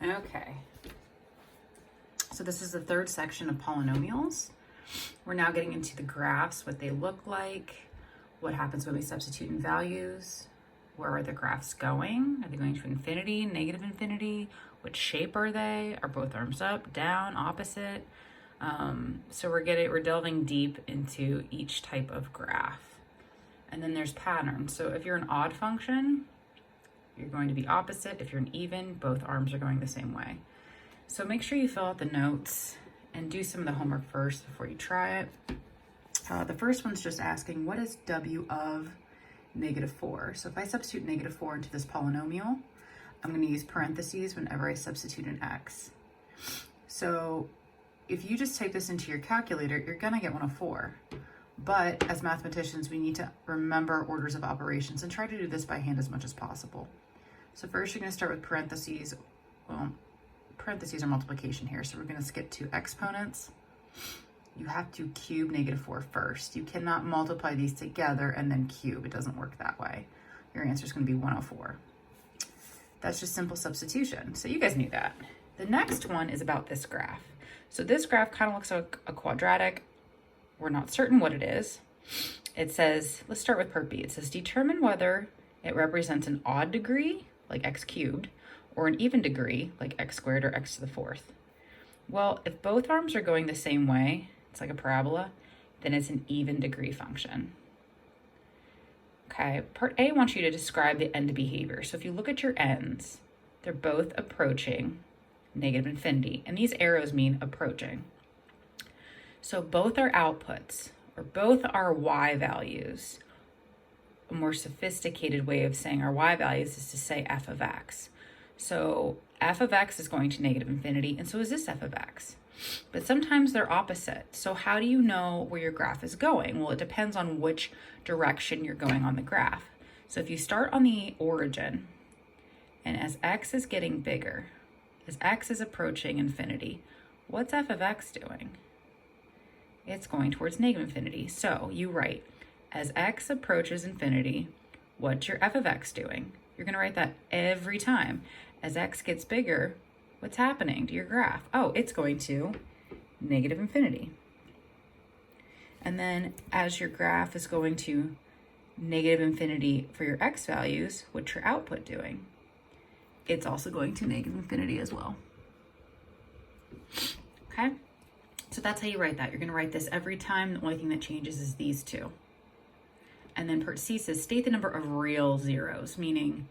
Okay. So this is the third section of polynomials. We're now getting into the graphs, what they look like, what happens when we substitute in values, where are the graphs going? Are they going to infinity, negative infinity? What shape are they? Are both arms up, down, opposite? So we're delving deep into each type of graph. And then there's patterns. So if you're an odd function, you're going to be opposite. If you're an even, both arms are going the same way. So make sure you fill out the notes and do some of the homework first before you try it. The first one's just asking, what is w of -4? So if I substitute -4 into this polynomial, I'm going to use parentheses whenever I substitute an x. So if you just type this into your calculator, you're going to get 104. But as mathematicians, we need to remember orders of operations and try to do this by hand as much as possible. So first you're going to start with parentheses. Well, parentheses are multiplication here, so we're going to skip to exponents. You have to cube -4 first. You cannot multiply these together and then cube. It doesn't work that way. Your answer is going to be 104. That's just simple substitution. So you guys knew that. The next one is about this graph. So this graph kind of looks like a quadratic. We're not certain what it is. It says, let's start with part B. It says, determine whether it represents an odd degree, like x cubed, or an even degree, like x squared or x to the 4th. Well, if both arms are going the same way, it's like a parabola, then it's an even degree function. Okay, part A wants you to describe the end behavior. So if you look at your ends, they're both approaching negative infinity, and these arrows mean approaching. So both are outputs, or both are y values. A more sophisticated way of saying our y values is to say f of x. So f of x is going to negative infinity, and so is this f of x. But sometimes they're opposite. So how do you know where your graph is going? Well, it depends on which direction you're going on the graph. So if you start on the origin, and as x is getting bigger, as x is approaching infinity, what's f of x doing? It's going towards negative infinity. So you write, as x approaches infinity, what's your f of x doing? You're going to write that every time. As x gets bigger, what's happening to your graph? Oh, it's going to negative infinity. And then as your graph is going to negative infinity for your x values, what's your output doing? It's also going to negative infinity as well. Okay? So that's how you write that. You're going to write this every time. The only thing that changes is these two. And then part C says, state the number of real zeros, meaning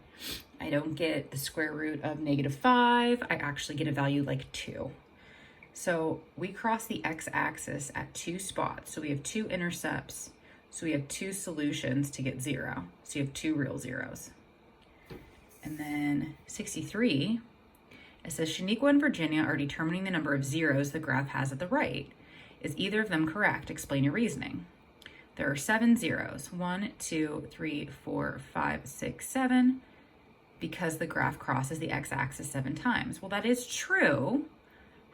I don't get the square root of -5. I actually get a value like 2. So we cross the x-axis at 2 spots. So we have 2 intercepts. So we have 2 solutions to get 0. So you have 2 real zeros. And then 63, it says, Shaniqua and Virginia are determining the number of zeros the graph has at the right. Is either of them correct? Explain your reasoning. There are 7 zeros, 1, 2, 3, 4, 5, 6, 7, because the graph crosses the x-axis 7 times. Well, that is true.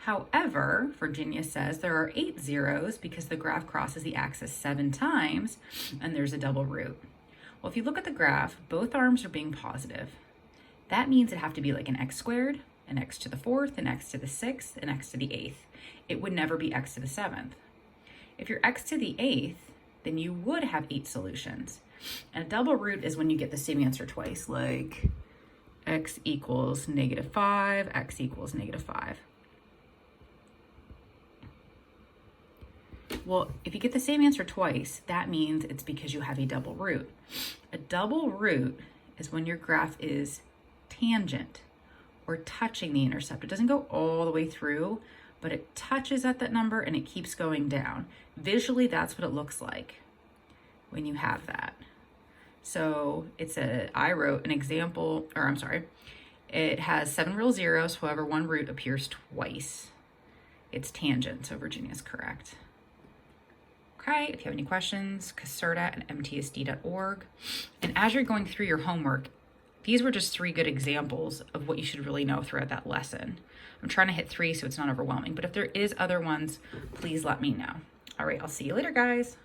However, Virginia says there are 8 zeros because the graph crosses the axis 7 times, and there's a double root. Well, if you look at the graph, both arms are being positive. That means it'd have to be like an x squared, an x to the 4th, an x to the 6th, an x to the 8th. It would never be x to the 7th. If you're x to the 8th, then you would have 8 solutions. And a double root is when you get the same answer twice, like x equals -5, x equals -5. Well, if you get the same answer twice, that means it's because you have a double root. A double root is when your graph is tangent or touching the intercept. It doesn't go all the way through, but it touches at that number and it keeps going down. Visually, that's what it looks like when you have that. So I wrote an example, or I'm sorry, it has 7 real zeros, however, 1 root appears twice. It's tangent, so Virginia's correct. Okay, if you have any questions, caserta@mtsd.org. And as you're going through your homework, these were just 3 good examples of what you should really know throughout that lesson. I'm trying to hit 3 so it's not overwhelming, but if there is other ones, please let me know. All right, I'll see you later, guys.